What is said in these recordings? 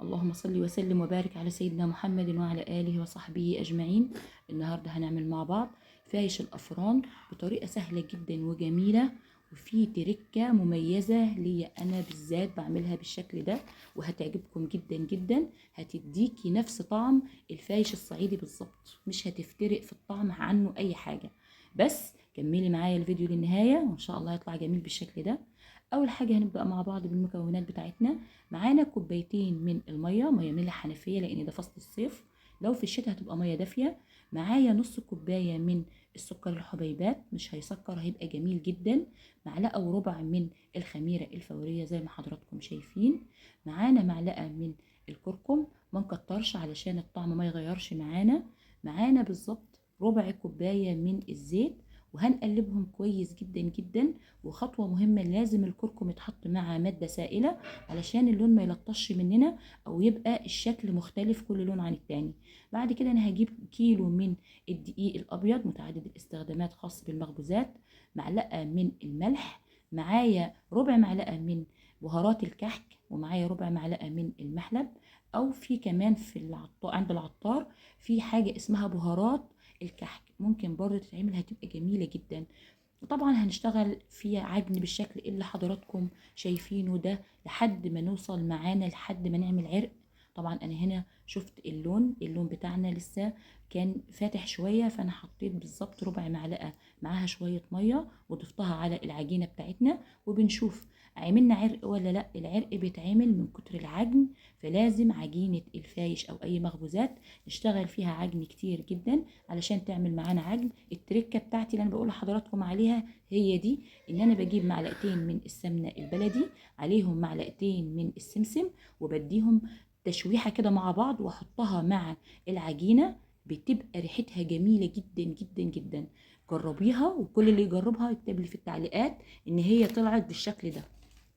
اللهم صل وسلم وبارك على سيدنا محمد وعلى آله وصحبه أجمعين. النهاردة هنعمل مع بعض فايش الأفران بطريقة سهلة جدا وجميلة، وفي تركة مميزة ليا أنا بالذات بعملها بالشكل ده، وهتعجبكم جدا جدا. هتديكي نفس طعم الفايش الصعيدي بالظبط، مش هتفترق في الطعم عنه أي حاجة. بس كملي معايا الفيديو للنهاية وإن شاء الله هيطلع جميل بالشكل ده. أول حاجة هنبدأ مع بعض بالمكونات بتاعتنا. معانا كوبايتين من الميه، ميه ملح حنفيه لان ده فصل الصيف، لو في الشتاء هتبقى ميه دافيه. معايا نص كوبايه من السكر الحبيبات، مش هيسكر، هيبقى جميل جدا. معلقه وربع من الخميره الفوريه زي ما حضراتكم شايفين. معانا معلقه من الكركم، ما نكترش علشان الطعم ما يغيرش معانا. معانا بالظبط ربع كوبايه من الزيت، وهنقلبهم كويس جدا جدا. وخطوه مهمه، لازم الكركم يتحط مع ماده سائله علشان اللون ما يلطش مننا او يبقى الشكل مختلف كل لون عن التاني. بعد كده انا هجيب كيلو من الدقيق الابيض متعدد الاستخدامات خاص بالمخبوزات. معلقه من الملح، معايا ربع معلقه من بهارات الكحك، ومعايا ربع معلقه من المحلب. او في كمان في العطار، عند العطار في حاجه اسمها بهارات الكحك، ممكن برضه تتعمل، هتبقى جميله جدا. وطبعا هنشتغل في عجن بالشكل اللي حضراتكم شايفينه ده لحد ما نوصل معانا لحد ما نعمل عرق. طبعا انا هنا شفت اللون بتاعنا لسه كان فاتح شوية، فانا حطيت بالظبط ربع معلقة معاها شوية مية وضفتها على العجينة بتاعتنا، وبنشوف عملنا عرق ولا لا. العرق بيتعمل من كتر العجن، فلازم عجينة الفايش او اي مخبوزات نشتغل فيها عجن كتير جدا علشان تعمل معانا عجن. التركه بتاعتي اللي انا بقول لحضراتكم عليها هي دي، ان انا بجيب معلقتين من السمنه البلدي، عليهم معلقتين من السمسم، وبديهم تشويحه كده مع بعض واحطها مع العجينه، بتبقى ريحتها جميله جدا جدا جدا. جربيها، وكل اللي يجربها يكتب لي في التعليقات ان هي طلعت بالشكل ده.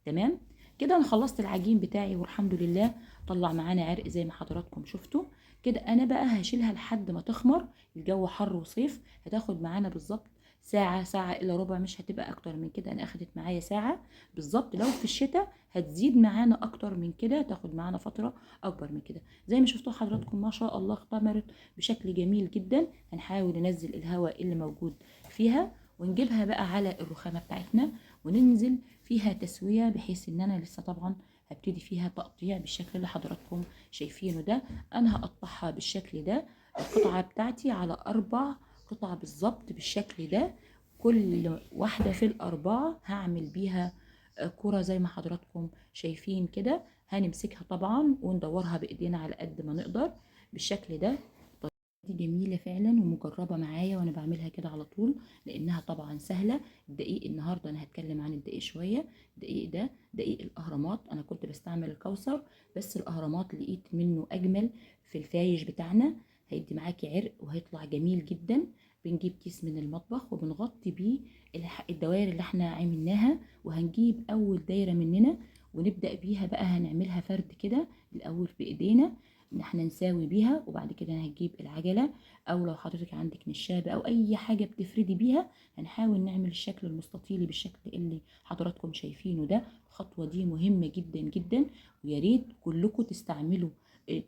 تمام كده، انا خلصت العجين بتاعي والحمد لله طلع معانا عرق زي ما حضراتكم شفتوا. كده انا بقى هشيلها لحد ما تخمر. الجو حر وصيف، هتاخد معانا بالظبط ساعة، ساعة الا ربع، مش هتبقى اكتر من كده. انا اخدت معايا ساعة بالظبط. لو في الشتاء هتزيد معانا اكتر من كده، تاخد معانا فترة اكبر من كده. زي ما شفتوا حضراتكم ما شاء الله اختمرت بشكل جميل جدا. هنحاول ننزل الهواء اللي موجود فيها، ونجيبها بقى على الرخامة بتاعتنا وننزل فيها تسوية، بحيث ان انا لسه طبعا هبتدي فيها تقطيع بالشكل اللي حضراتكم شايفينه ده. انا هقطعها بالشكل ده، القطعة بتاعتي على 4 قطع بالظبط بالشكل ده. كل واحدة في الأربعة هعمل بيها كرة زي ما حضراتكم شايفين كده. هنمسكها طبعا وندورها بإيدينا على قد ما نقدر بالشكل ده. دي جميلة فعلا ومجربة معايا وانا بعملها كده على طول، لانها طبعا سهلة. الدقيق النهاردة انا هتكلم عن الدقيق شوية. الدقيق ده دقيق الاهرامات، انا كنت بستعمل الكوثر بس الاهرامات لقيت منه اجمل في الفايش بتاعنا. هيدي معاكي عرق وهيطلع جميل جدا. بنجيب كيس من المطبخ وبنغطي بيه الدوائر اللي احنا عملناها، وهنجيب اول دايرة مننا ونبدأ بيها بقى. هنعملها فرد كده الاول بايدينا، ان احنا نساوي بيها، وبعد كده هنجيب العجله، او لو حضرتك عندك نشابه او اي حاجه بتفردي بيها. هنحاول نعمل الشكل المستطيلي بالشكل اللي حضراتكم شايفينه ده. الخطوه دي مهمه جدا جدا، ويا ريت كلكم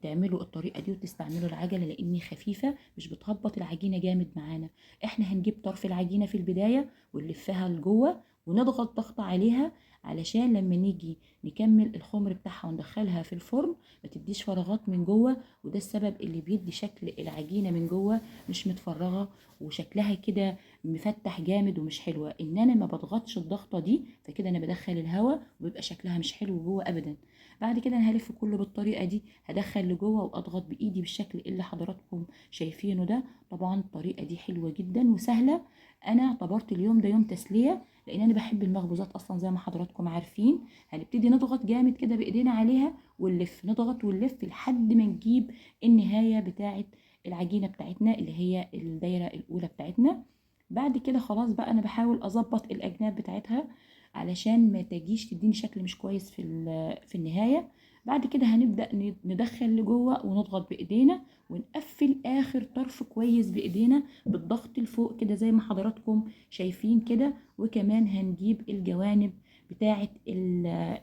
تعملوا الطريقه دي وتستعملوا العجله، لان خفيفه مش بتهبط العجينه جامد معانا. احنا هنجيب طرف العجينه في البدايه ونلفها لجوه ونضغط ضغط عليها، علشان لما نيجي نكمل الخمر بتاعها وندخلها في الفرن ما تديش فراغات من جوه. وده السبب اللي بيدي شكل العجينه من جوه مش متفرغه وشكلها كده مفتح جامد ومش حلوه. ان انا ما بضغطش الضغطه دي، فكده انا بدخل الهواء وبيبقى شكلها مش حلو جوه ابدا. بعد كده انا هلف كله بالطريقه دي، هدخل لجوه واضغط بايدي بالشكل اللي حضراتكم شايفينه ده. طبعا الطريقه دي حلوه جدا وسهله. انا اعتبرت اليوم ده يوم تسليه، لان انا بحب المخبوزات اصلا زي ما حضراتكم عارفين. هنبتدي نضغط جامد كده بايدينا عليها ونلف، نضغط ونلف لحد ما نجيب النهايه بتاعه العجينه بتاعتنا اللي هي الدايره الاولى بتاعتنا. بعد كده خلاص بقى انا بحاول اظبط الاجناب بتاعتها علشان ما تجيش تديني شكل مش كويس في النهايه. بعد كده هنبدا ندخل لجوه ونضغط بايدينا ونقفل اخر طرف كويس بايدينا بالضغط لفوق كده زي ما حضراتكم شايفين كده. وكمان هنجيب الجوانب بتاعه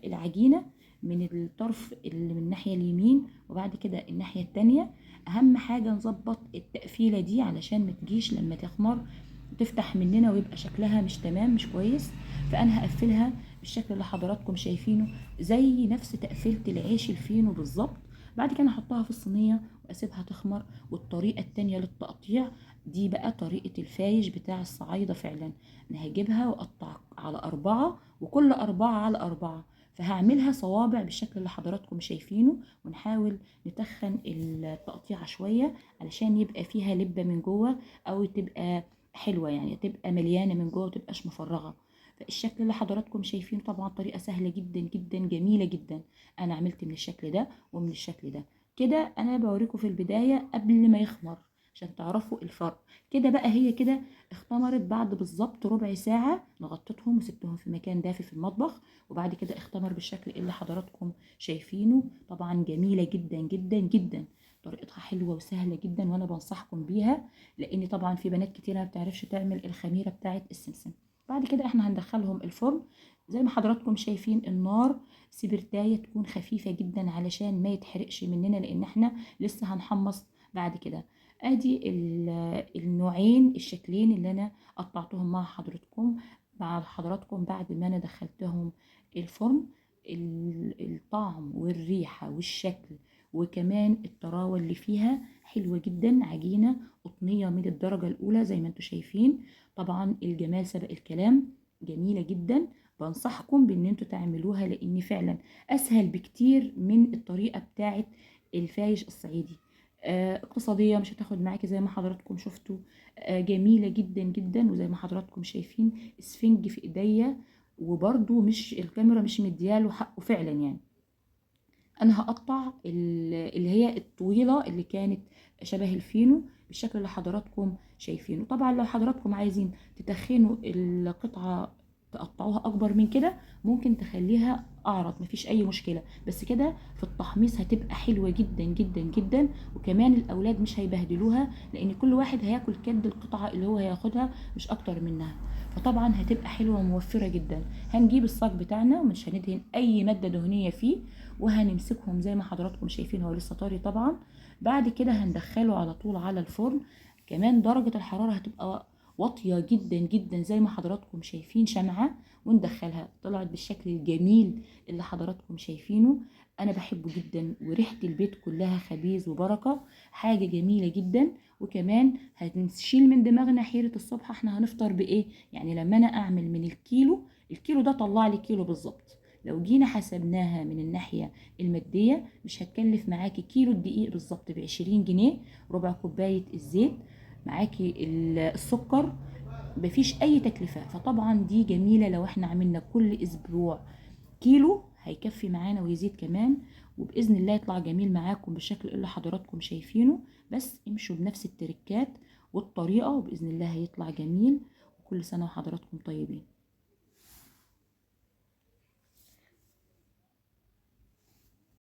العجينه من الطرف اللي من الناحية اليمين وبعد كده الناحية التانية. اهم حاجة نظبط التقفيلة دي علشان ما تجيش لما تخمر تفتح مننا ويبقى شكلها مش تمام مش كويس. فانا هقفلها بالشكل اللي حضراتكم شايفينه زي نفس تقفيلة العيش الفينو بالظبط. بعد كده احطها في الصينية واسيبها تخمر. والطريقة التانية للتقطيع دي بقى طريقة الفايش بتاع الصعايدة فعلا. انا هجيبها واقطع على 4 وكل 4 على 4. فهعملها صوابع بالشكل اللي حضراتكم شايفينه. ونحاول نتخن التقطيعة شوية علشان يبقى فيها لبة من جوه او تبقى حلوة، يعني تبقى مليانة من جوه وتبقاش مفرغة. فالشكل اللي حضراتكم شايفينه طبعا طريقة سهلة جدا جدا جميلة جدا. انا عملت من الشكل ده ومن الشكل ده. كده انا بوريكم في البداية قبل ما يخمر عشان تعرفوا الفرق. كده بقى هي كده اختمرت بعد بالظبط ربع ساعة. غطيتهم وسبتهم في مكان دافي في المطبخ وبعد كده اختمر بالشكل اللي حضراتكم شايفينه. طبعا جميلة جدا جدا جدا، طريقتها حلوة وسهلة جدا وانا بنصحكم بيها، لان طبعا في بنات كتير ما بتعرفش تعمل الخميرة بتاعة السمسم. بعد كده احنا هندخلهم الفرن. زي ما حضراتكم شايفين النار سبرتاية تكون خفيفة جدا علشان ما يتحرقش مننا، لان احنا لسه هنحمص بعد كده. ادي النوعين الشكلين اللي انا قطعتهم مع حضراتكم بعد ما انا دخلتهم الفرن. الطعم والريحة والشكل وكمان الطراوة اللي فيها حلوة جدا. عجينة قطنية من الدرجة الأولى زي ما انتم شايفين. طبعا الجمال سبق الكلام، جميلة جدا. بنصحكم بان انتوا تعملوها لان فعلا اسهل بكتير من الطريقة بتاعت الفايش الصعيدي. اقتصادية، مش هتاخد معاكي زي ما حضراتكم شفتوا. جميلة جدا جدا. وزي ما حضراتكم شايفين اسفنج في ايديا وبرضو مش الكاميرا مش مدياله حقه فعلا يعني. انا هقطع اللي هي الطويلة اللي كانت شبه الفينو بالشكل اللي حضراتكم شايفينه. طبعا لو حضراتكم عايزين تتخنوا القطعة تقطعوها اكبر من كده ممكن تخليها اعرض، مفيش اي مشكلة. بس كده في التحميص هتبقى حلوة جدا جدا جدا. وكمان الاولاد مش هيبهدلوها لان كل واحد هياكل كد القطعة اللي هو هياخدها مش اكتر منها. فطبعا هتبقى حلوة وموفرة جدا. هنجيب الصاج بتاعنا ومش هندهن اي مادة دهنية فيه وهنمسكهم زي ما حضراتكم شايفين هو لسه طري طبعا. بعد كده هندخله على طول على الفرن. كمان درجة الحرارة هتبقى واطية جدا جدا زي ما حضراتكم شايفين شمعة. وندخلها طلعت بالشكل الجميل اللي حضراتكم شايفينه. انا بحبه جدا وريحة البيت كلها خبيز وبركة. حاجة جميلة جدا. وكمان هنشيل من دماغنا حيرة الصبح احنا هنفطر بايه. يعني لما انا اعمل من الكيلو ده طلع لي كيلو بالظبط. لو جينا حسبناها من الناحية المادية مش هتكلف معاكي كيلو الدقيق بالظبط ب20 جنيه. ربع كوباية الزيت معاكي السكر، مفيش اي تكلفة. فطبعا دي جميلة لو احنا عملنا كل اسبوع كيلو هيكفي معانا ويزيد كمان. وبإذن الله يطلع جميل معاكم بالشكل اللي حضراتكم شايفينه. بس امشوا بنفس التركات والطريقة وبإذن الله هيطلع جميل. وكل سنة وحضراتكم طيبين.